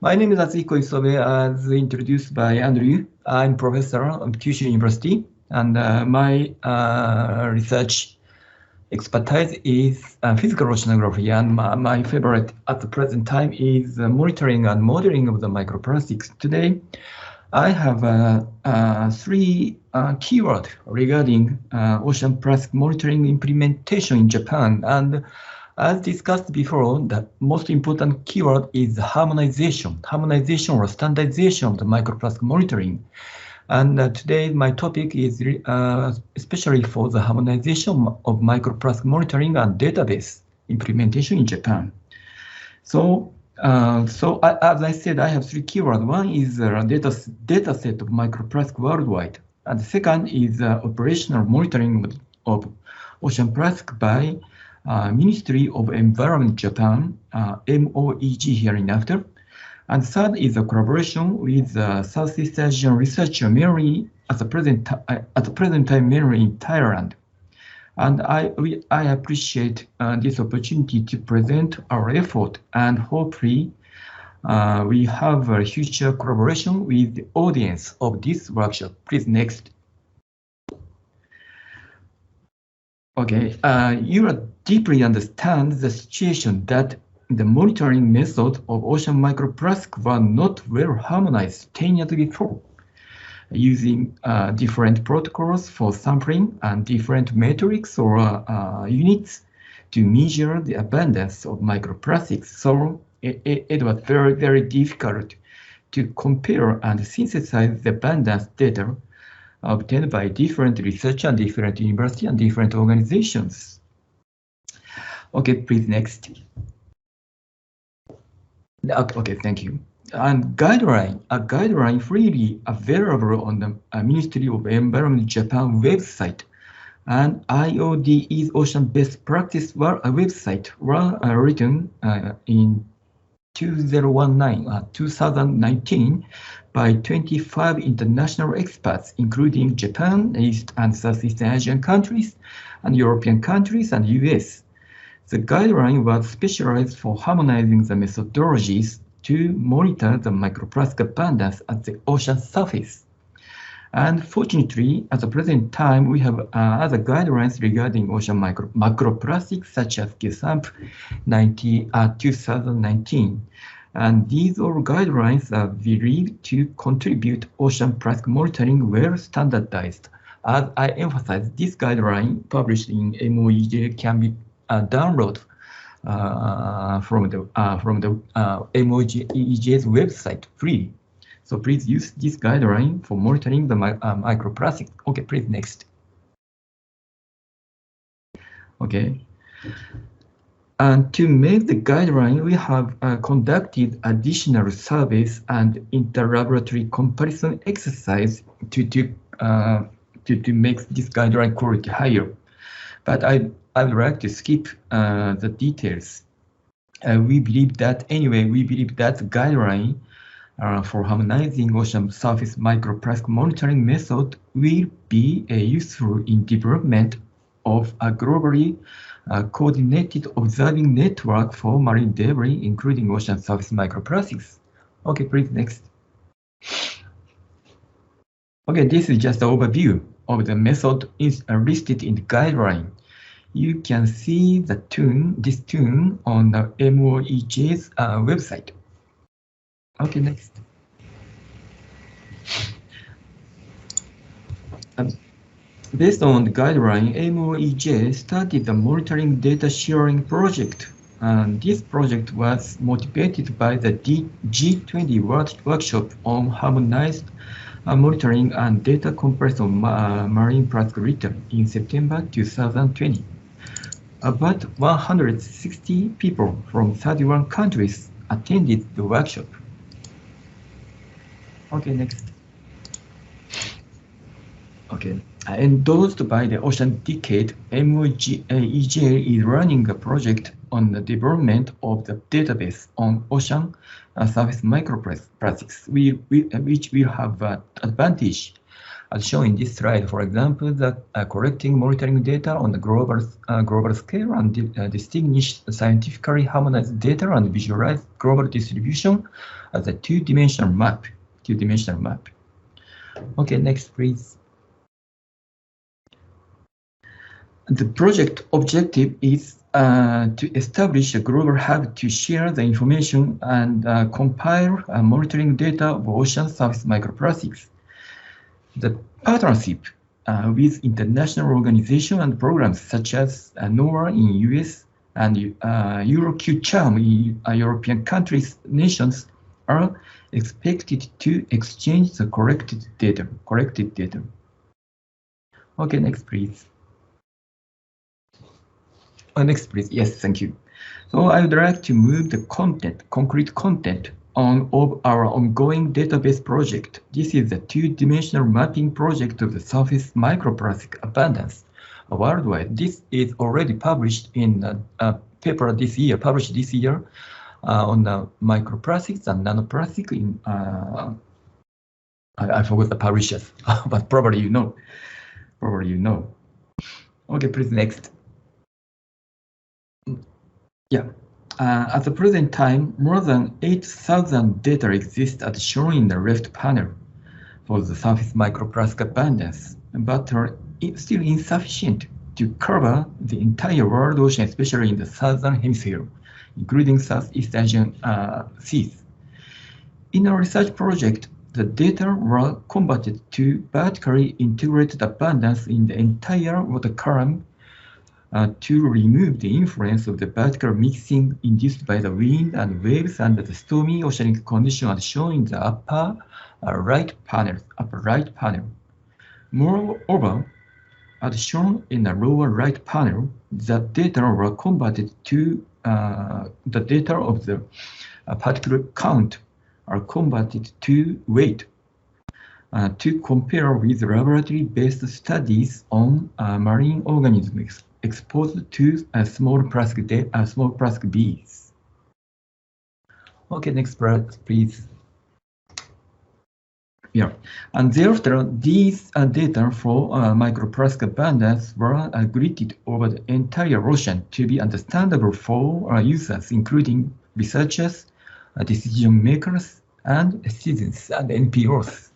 My name is Atsuhiko Isobe, as introduced by Andrew. I'm professor at Kyushu University, and my research expertise is physical oceanography, and my favorite at the present time is monitoring and modeling of the microplastics. Today, I have three keywords regarding ocean plastic monitoring implementation in Japan. And as discussed before, the most important keyword is harmonization or standardization of the microplastic monitoring. And today my topic is especially for the harmonization of microplastic monitoring and database implementation in Japan. So as I said, I have three keywords. One is data set of microplastic worldwide, and the second is operational monitoring of ocean plastic by Ministry of Environment Japan, MOEG hereinafter. And third is a collaboration with Southeast Asian researcher mainly at the present time mainly in Thailand. And I appreciate this opportunity to present our effort, and hopefully we have a future collaboration with the audience of this workshop. Please next. Okay, you deeply understand the situation that the monitoring methods of ocean microplastic were not well harmonized 10 years before, using different protocols for sampling and different metrics or units to measure the abundance of microplastics. So it was very, very difficult to compare and synthesize the abundance data obtained by different researchers and different universities and different organizations. Okay, please next. Okay, thank you. And a guideline freely available on the Ministry of Environment Japan website and IODE's Ocean Best Practice website were written in 2019 by 25 international experts, including Japan, East and Southeast Asian countries, and European countries, and US. The guideline was specialized for harmonizing the methodologies to monitor the microplastic abundance at the ocean surface. And fortunately, at the present time, we have other guidelines regarding ocean macroplastics, such as GSAMP 2019. And these all guidelines are believed to contribute ocean plastic monitoring well standardized. As I emphasize, this guideline published in MOEG can be downloaded from the MOEG's website free. So please use this guideline for monitoring the microplastic. Okay, please next. Okay. And to make the guideline, we have conducted additional surveys and inter-laboratory comparison exercise to make this guideline quality higher. But I would like to skip the details. We believe that the guideline for harmonizing ocean surface microplastic monitoring method will be useful in development of a globally coordinated observing network for marine debris, including ocean surface microplastics. Okay, please next. Okay, this is just an overview of the method listed in the guideline. You can see this tune on the MOEG's website. Okay, next. Based on the guideline, MOEG started the monitoring data sharing project, and this project was motivated by the G20 workshop on harmonized monitoring and data comparison marine plastic litter in September 2020. About 160 people from 31 countries attended the workshop. Okay, next. Okay. Endorsed by the Ocean Decade, MOEG is running a project on the development of the database on ocean surface microplastics, which will have advantage As shown in this slide, for example, that collecting monitoring data on the global scale and distinguish scientifically harmonized data and visualize global distribution as a two-dimensional map. Okay, next, please. The project objective is to establish a global hub to share the information and compile monitoring data of ocean surface microplastics. The partnership with international organizations and programs such as NOAA in US and Eurocucharm in European countries, nations are expected to exchange the collected data. Okay, next, please. Next, please. Yes, thank you. So I would like to move the concrete content of our ongoing database project. This is a two-dimensional mapping project of the surface microplastic abundance worldwide. This is already published in a paper published this year on the microplastics and nanoplastic in I forgot the publishers, but probably you know. Okay, please, next. Yeah. At the present time, more than 8,000 data exist as shown in the left panel for the surface microplastic abundance, but are still insufficient to cover the entire world ocean, especially in the southern hemisphere, including Southeast Asian seas. In our research project, the data were converted to vertically integrated abundance in the entire water column to remove the influence of the vertical mixing induced by the wind and waves under the stormy oceanic condition as shown in the upper right panel. Moreover, as shown in the lower right panel, the data were converted to the data of the particular count are converted to weight to compare with laboratory-based studies on marine organisms exposed to small plastic beads. Okay, next slide, please. Yeah, and thereafter, these data for microplastic abundance were gridded over the entire ocean to be understandable for users, including researchers, decision makers, and citizens and NPOs.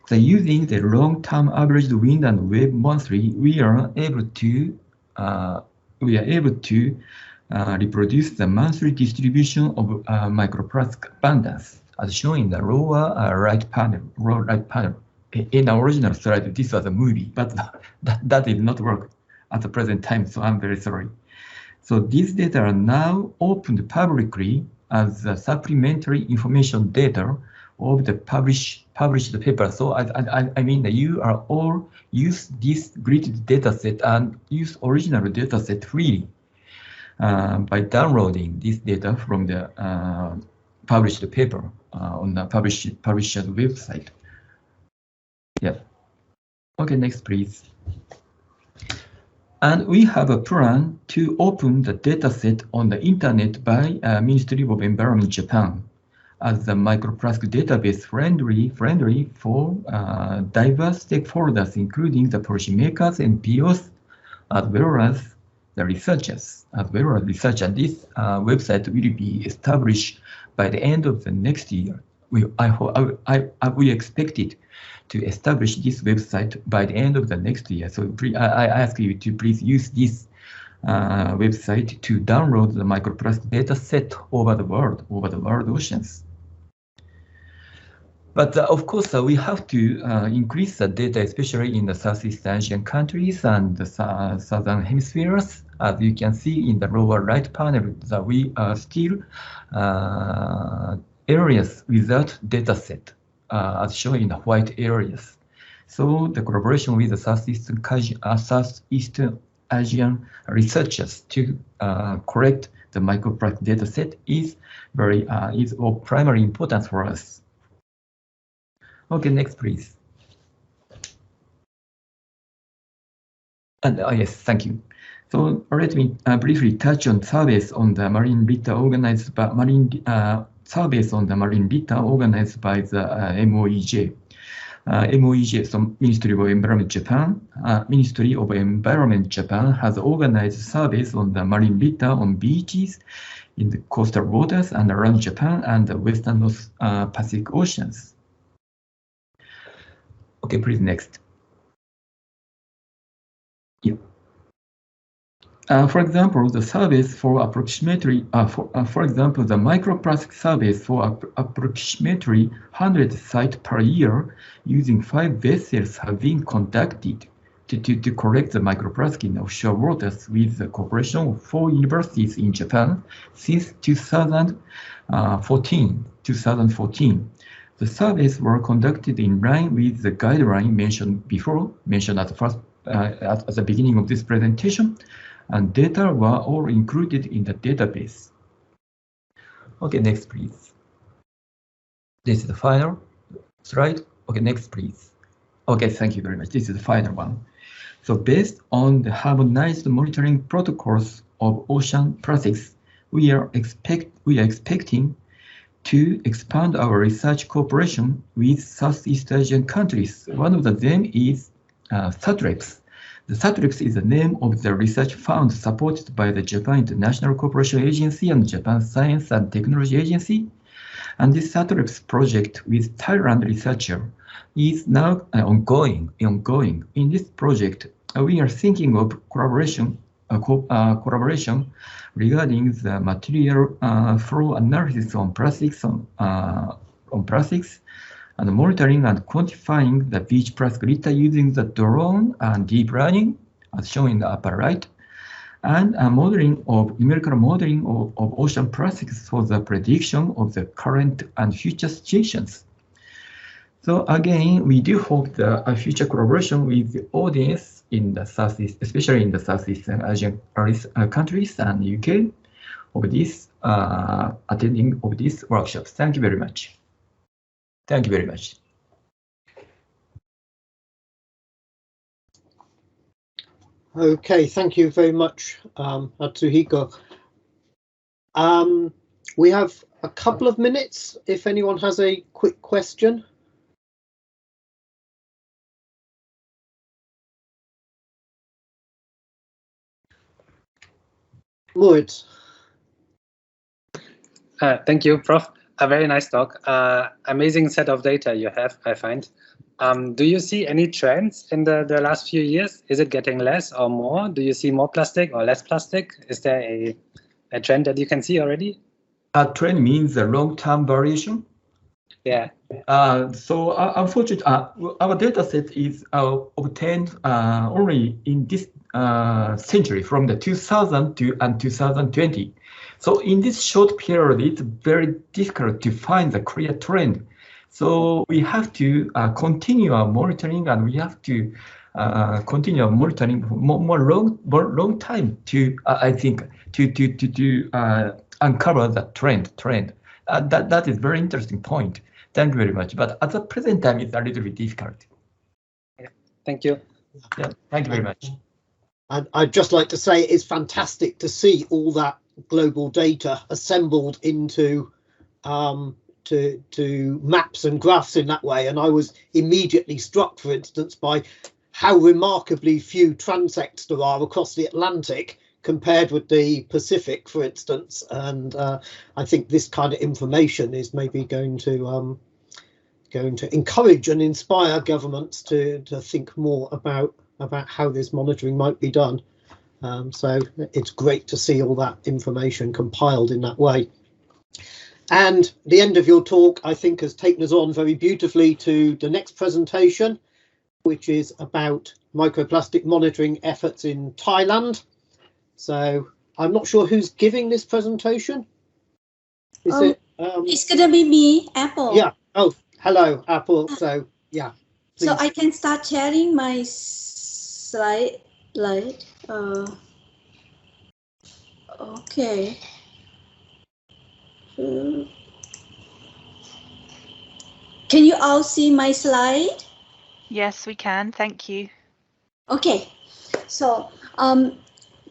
So using the long-term averaged wind and wave monthly, we are able to reproduce the monthly distribution of microplastic abundance, as shown in the lower right panel. In the original slide, this was a movie, but that did not work at the present time, so I'm very sorry. So these data are now opened publicly as supplementary information data of the published paper. So I mean that you are all use this gridded data set and use original data set freely by downloading this data from the published paper on the publisher's website. Yeah. Okay, next, please. And we have a plan to open the dataset on the internet by Ministry of Environment Japan as the microplastic database friendly for diverse stakeholders, including the policymakers and NPOs, as well as the researchers. This website will be established by the end of the next year. We expect it to establish this website by the end of the next year. So I ask you to please use this website to download the microplastic data set over the world oceans. But of course, we have to increase the data, especially in the Southeast Asian countries and the southern hemispheres. As you can see in the lower right panel, that we are still areas without data set, as shown in the white areas. So the collaboration with the Southeast Asian researchers to collect the microplastic data set is of primary importance for us. Okay, next, please. And yes, thank you. So let me briefly touch on surveys on the marine litter organized by the MOEJ. MOEJ, so Ministry of Environment Japan, Ministry of Environment Japan has organized surveys on the marine litter on beaches in the coastal waters and around Japan and the Western North Pacific Oceans. Okay, please next. Yeah. For example, the surveys for approximately, for example, the microplastic surveys for approximately 100 sites per year using 5 vessels have been conducted to collect the microplastic in offshore waters with the cooperation of 4 universities in Japan since 2014. The surveys were conducted in line with the guideline mentioned at the first at the beginning of this presentation, and data were all included in the database. Okay, next please. This is the final slide. Okay, next please. Okay, thank you very much. This is the final one. So based on the harmonized monitoring protocols of ocean plastics, we are expecting to expand our research cooperation with Southeast Asian countries. One of them is SATREX. The SATREX is the name of the research fund supported by the Japan International Cooperation Agency and Japan Science and Technology Agency. And this SATREX project with Thailand researcher is now ongoing. In this project, we are thinking of collaboration regarding the material flow analysis on plastics, and monitoring and quantifying the beach plastic litter using the drone and deep learning, as shown in the upper right, and numerical modeling of ocean plastics for the prediction of the current and future situations. So again, we do hope the future collaboration with the audience in the Southeast, especially in the Southeast Asian countries and UK, of this attending of these workshops. Thank you very much. Thank you very much. Okay, thank you very much, Atsuhiko. We have a couple of minutes if anyone has a quick question. Moritz. Thank you, Prof. A very nice talk. Amazing set of data you have, I find. Do you see any trends in the last few years? Is it getting less or more? Do you see more plastic or less plastic? Is there a trend that you can see already? A trend means a long-term variation. Yeah. So unfortunately, our data set is obtained only in this century, from the 2000 to 2020. So in this short period, it's very difficult to find the clear trend. So we have to continue our monitoring, and we have to continue our monitoring more long time to I think to uncover the trend. That is very interesting point. Thank you very much. But at the present time, it's a little bit difficult. Yeah. Thank you. Yeah, thank you very much. And I'd just like to say it's fantastic to see all that global data assembled into to maps and graphs in that way. And I was immediately struck, for instance, by how remarkably few transects there are across the Atlantic compared with the Pacific, for instance. And I think this kind of information is maybe going to encourage and inspire governments to think more about how this monitoring might be done. So it's great to see all that information compiled in that way. And the end of your talk, I think, has taken us on very beautifully to the next presentation, which is about microplastic monitoring efforts in Thailand. So I'm not sure who's giving this presentation. Is it? It's gonna be me, Apple. Yeah. Oh, hello, Apple. So yeah. Please. So I can start sharing my slide. Okay. Can you all see my slide? Yes, we can. Thank you. Okay. So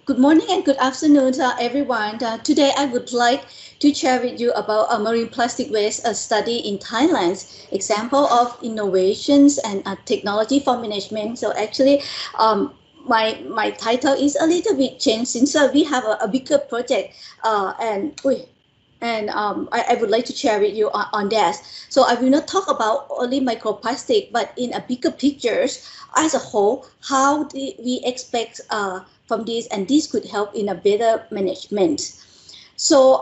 Good morning and good afternoon, everyone. Today, I would like to share with you about a marine plastic waste study in Thailand, example of innovations and technology for management. So actually, my title is a little bit changed since we have a bigger project, and I would like to share with you on that. So I will not talk about only microplastic, but in a bigger pictures as a whole, how do we expect from this, and this could help in a better management. So,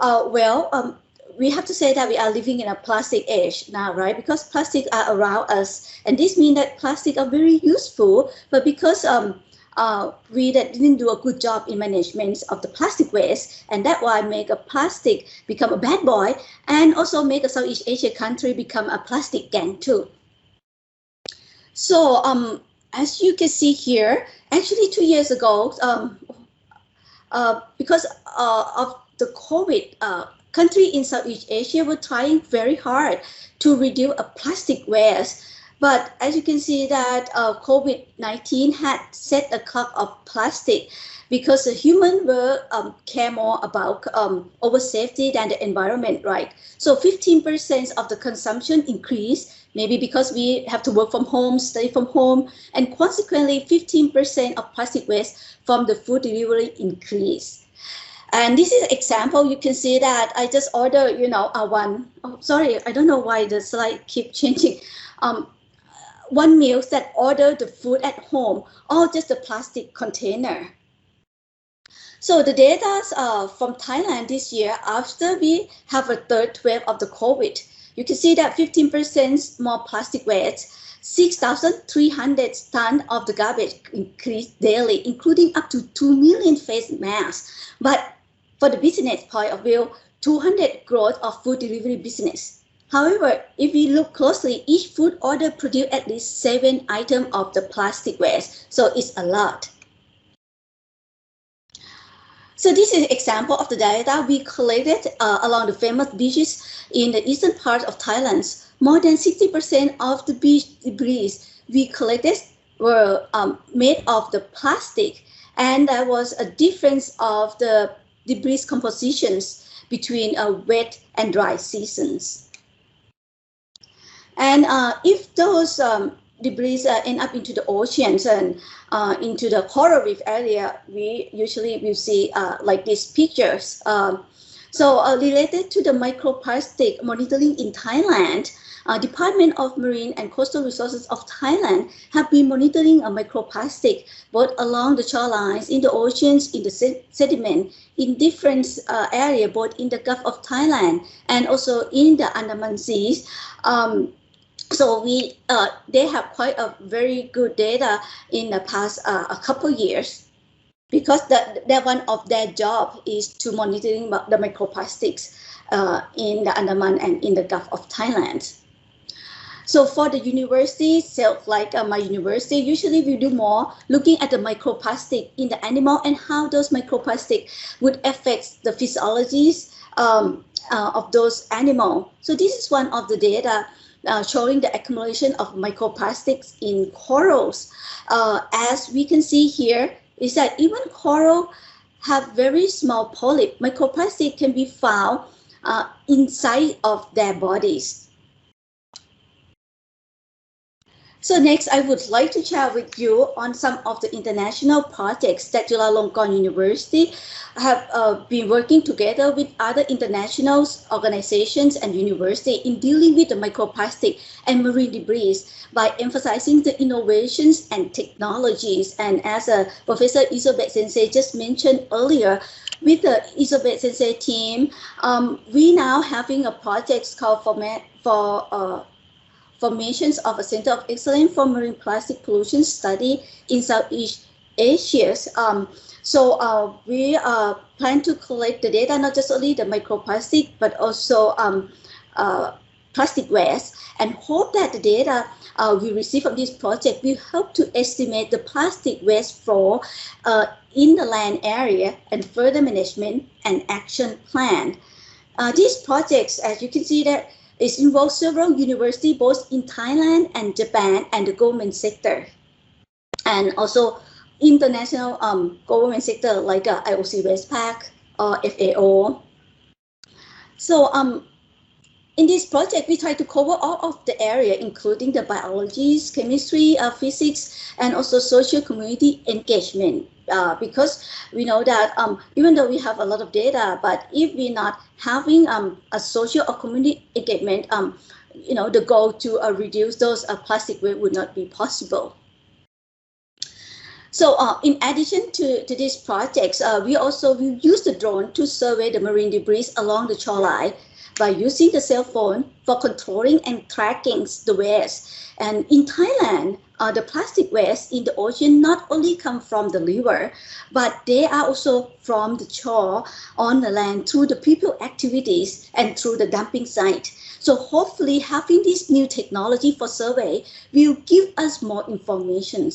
we have to say that we are living in a plastic age now, right? Because plastic are around us, and this means that plastic are very useful, but because we didn't do a good job in management of the plastic waste, and that why make a plastic become a bad boy, and also make a Southeast Asia country become a plastic gang too. So as you can see here, actually 2 years ago, because of the COVID, countries in Southeast Asia were trying very hard to reduce a plastic waste. But as you can see that COVID-19 had set a clock of plastic because the human were care more about over safety than the environment, right? So 15% of the consumption increased, maybe because we have to work from home, stay from home, and consequently 15% of plastic waste from the food delivery increased. And this is an example. You can see that I just ordered, sorry, I don't know why the slide keep changing. One meal that order the food at home, or just a plastic container. So the data from Thailand this year, after we have a third wave of the COVID, you can see that 15% more plastic waste, 6,300 tons of the garbage increased daily, including up to 2 million face masks. But for the business point of view, 200 growth of food delivery business. However, if we look closely, each food order produce at least 7 items of the plastic waste. So it's a lot. So this is an example of the data we collected along the famous beaches in the eastern part of Thailand. More than 60% of the beach debris we collected were made of the plastic, and there was a difference of the debris compositions between wet and dry seasons. And if those debris end up into the oceans and into the coral reef area, we usually will see like these pictures. So related to the microplastic monitoring in Thailand, Department of Marine and Coastal Resources of Thailand have been monitoring a microplastic both along the shorelines, in the oceans, in the sediment, in different areas, both in the Gulf of Thailand and also in the Andaman Seas. So they have quite a very good data in the past a couple years, because that one of their job is to monitoring the microplastics in the Andaman and in the Gulf of Thailand. So for the university itself, like my university, usually we do more looking at the microplastic in the animal and how those microplastics would affect the physiologies of those animals. So this is one of the data showing the accumulation of microplastics in corals. As we can see here, is that even coral have very small polyp. Microplastic can be found inside of their bodies. So next, I would like to share with you on some of the international projects that Chulalongkorn University have been working together with other international organizations and universities in dealing with the microplastic and marine debris by emphasizing the innovations and technologies. And as Professor Isobe Sensei just mentioned earlier, with the Isobe Sensei team, we now having a project called Formations of a Center of Excellence for Marine Plastic Pollution Study in Southeast Asia. So we plan to collect the data, not just only the microplastic, but also plastic waste, and hope that the data we receive from this project will help to estimate the plastic waste flow in the land area and further management and action plan. These projects, as you can see, that it involves several universities, both in Thailand and Japan, and the government sector. And also international government sector like IOC Westpac or FAO. So in this project, we try to cover all of the area, including the biology, chemistry, physics, and also social community engagement. Because we know that even though we have a lot of data, but if we're not having a social or community engagement, the goal to reduce those plastic waste would not be possible. So in addition to these projects, we use the drone to survey the marine debris along the shoreline by using the cell phone for controlling and tracking the waste. And in Thailand, the plastic waste in the ocean not only come from the river, but they are also from the shore on the land through the people activities and through the dumping site. So hopefully having this new technology for survey will give us more information.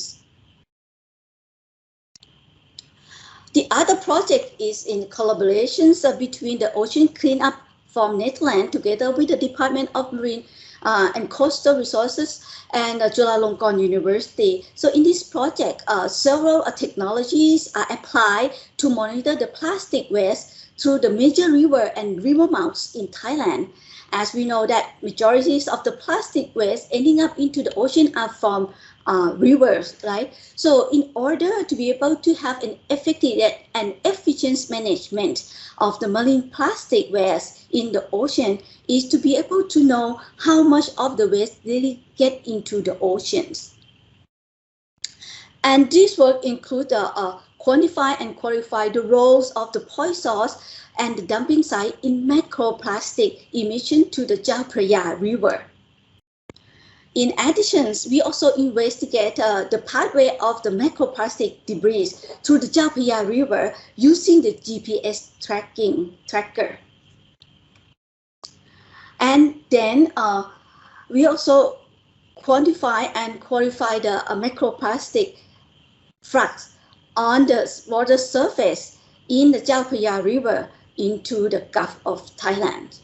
The other project is in collaborations between the Ocean Cleanup from Netherlands together with the Department of Marine and Coastal Resources and Chulalongkorn University. So in this project, several technologies are applied to monitor the plastic waste through the major river and river mouths in Thailand. As we know that majorities of the plastic waste ending up into the ocean are from rivers, right? So in order to be able to have an effective and efficient management of the marine plastic waste in the ocean is to be able to know how much of the waste really get into the oceans. And this work includes quantify and qualify the roles of the point source and the dumping site in microplastic emission to the Chao Phraya River. In addition, we also investigate the pathway of the microplastic debris through the Chao Phraya River using the GPS tracker. And then we also quantify and qualify the microplastic flux on the water surface in the Chao Phraya River into the Gulf of Thailand.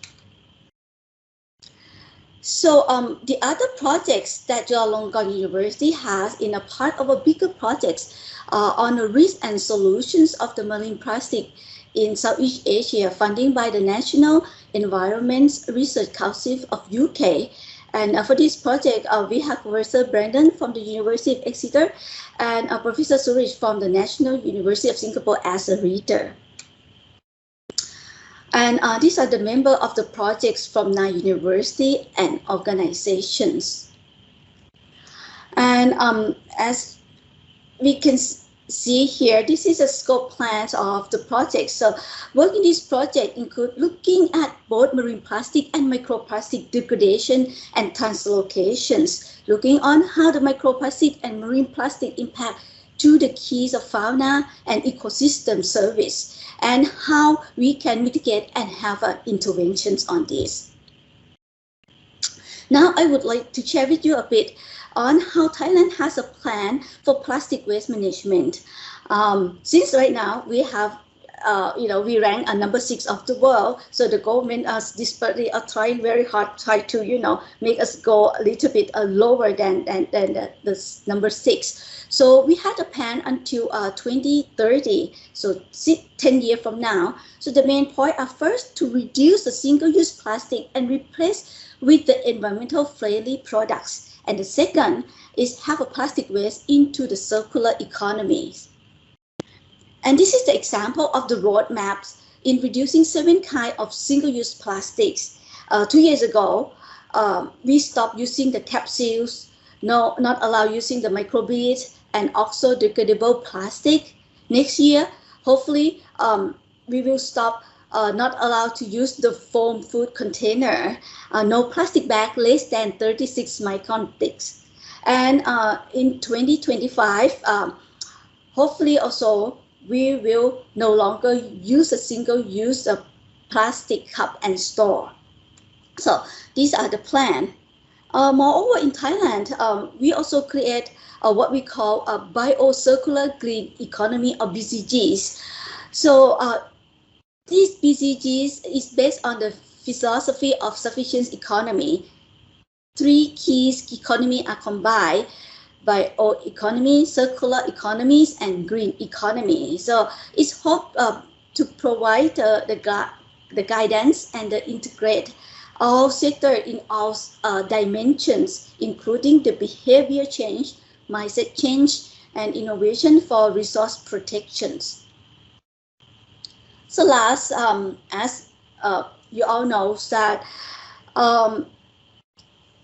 So the other projects that Chulalongkorn University has in a part of a bigger projects on the risk and solutions of the marine plastic in Southeast Asia, funding by the National Environment Research Council of UK. And for this project, we have Professor Brandon from the University of Exeter and Professor Suraj from the National University of Singapore as a reader. And these are the members of the projects from 9 universities and organizations. And as we can see here, this is a scope plan of the project. So work in this project include looking at both marine plastic and microplastic degradation and translocations, looking on how the microplastic and marine plastic impact to the keys of fauna and ecosystem service, and how we can mitigate and have interventions on this. Now I would like to share with you a bit on how Thailand has a plan for plastic waste management. Since right now we have, we rank number 6 of the world, so the government desperately are trying very hard to, make us go a little bit lower than the number 6. So we had a plan until 2030, so 10 years from now. So the main point are first to reduce the single-use plastic and replace with the environmental friendly products. And the second is have a plastic waste into the circular economy. And this is the example of the roadmaps in reducing 7 kinds of single-use plastics. 2 years ago, we stopped using the capsules, not allow using the microbeads, and also degradable plastic. Next year, hopefully, we will stop not allowed to use the foam food container, no plastic bag less than 36 micron thick. And in 2025, hopefully also, we will no longer use a single-use plastic cup and straw. So these are the plan. Moreover, in Thailand, we also create what we call a Biocircular Green Economy, or BCGs. So these BCGs is based on the philosophy of sufficient economy. 3 key economy are combined. bioeconomy, circular economies, and green economy. So it's hope to provide the guidance and integrate all sectors in all dimensions, including the behavior change, mindset change, and innovation for resource protections. So last, as you all know, that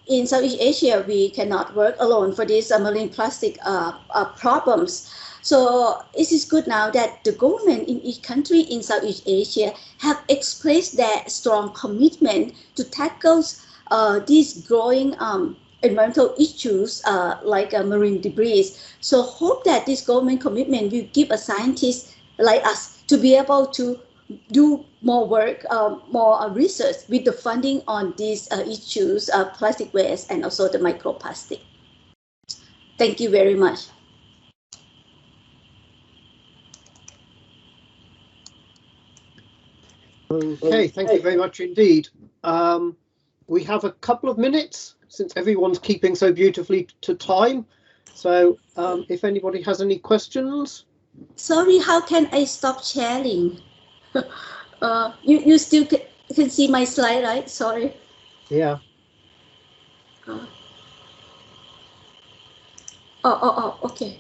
in Southeast Asia, we cannot work alone for these marine plastic problems. So it is good now that the government in each country in Southeast Asia have expressed their strong commitment to tackle these growing environmental issues like marine debris. So hope that this government commitment will give a scientist like us to be able to do more work, more research with the funding on these issues, plastic waste, and also the microplastic. Thank you very much. Okay, thank you very much indeed. We have a couple of minutes since everyone's keeping so beautifully to time. So if anybody has any questions. Sorry, how can I stop sharing? You still can see my slide, right? Sorry. Yeah. Okay.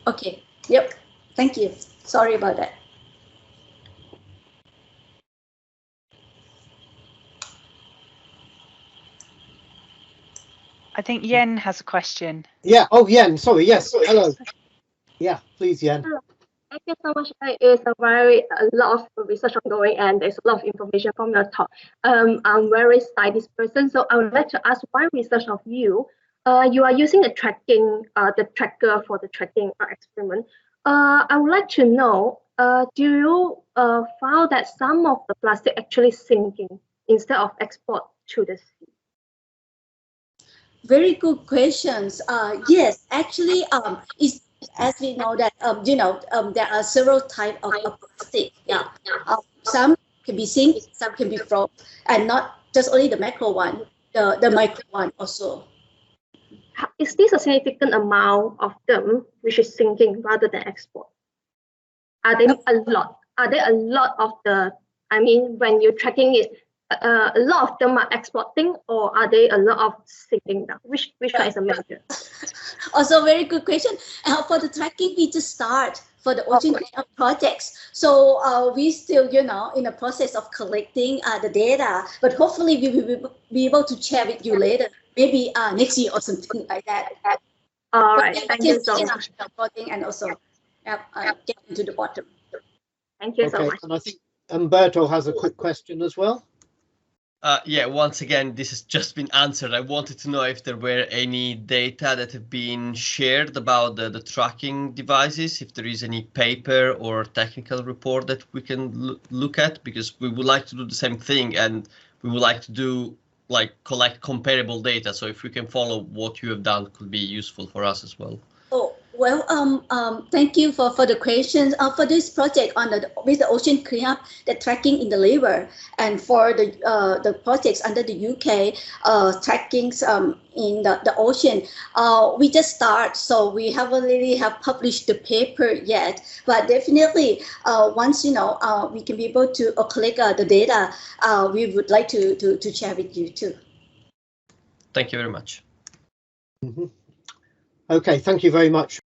Okay. Yep. Thank you. Sorry about that. I think Yen has a question. Yeah. Oh, Yen. Sorry. Yes. Hello. Yeah. Please, Yen. Thank you so much. It's a lot of research ongoing, and there's a lot of information from your talk. I'm a very scientist person, so I would like to ask one research of you. You are using the tracker for the tracking experiment. I would like to know, do you found that some of the plastic actually sinking instead of export to the sea? Very good questions. Yes, actually, it's as we know that there are several types of plastic. Yeah, some can be sink, some can be frozen, and not just only the macro one, the micro one also. Is this a significant amount of them which is sinking rather than export? Are there a lot? Are there a lot of the? I mean, when you're tracking it, a lot of them are exporting, or are they a lot of sinking down? Which one is a major? Also, very good question. For the tracking, we just start for the ocean cleanup projects. So we still, in the process of collecting the data, but hopefully we will be able to share with you later, maybe next year or something like that. All right, thank you so much. And also get into the bottom. Thank you so much. And I think Umberto has a quick question as well. Yeah, once again, this has just been answered. I wanted to know if there were any data that have been shared about the tracking devices, if there is any paper or technical report that we can look at, because we would like to do the same thing, and we would like to do collect comparable data. So if we can follow what you have done, could be useful for us as well. Oh, well, thank you for the questions. For this project with the ocean cleanup, the tracking in the river, and for the projects under the UK trackings in the ocean, we just start, so we haven't really published the paper yet. But definitely, once we can be able to collect the data, we would like to share with you too. Thank you very much. Okay, thank you very much.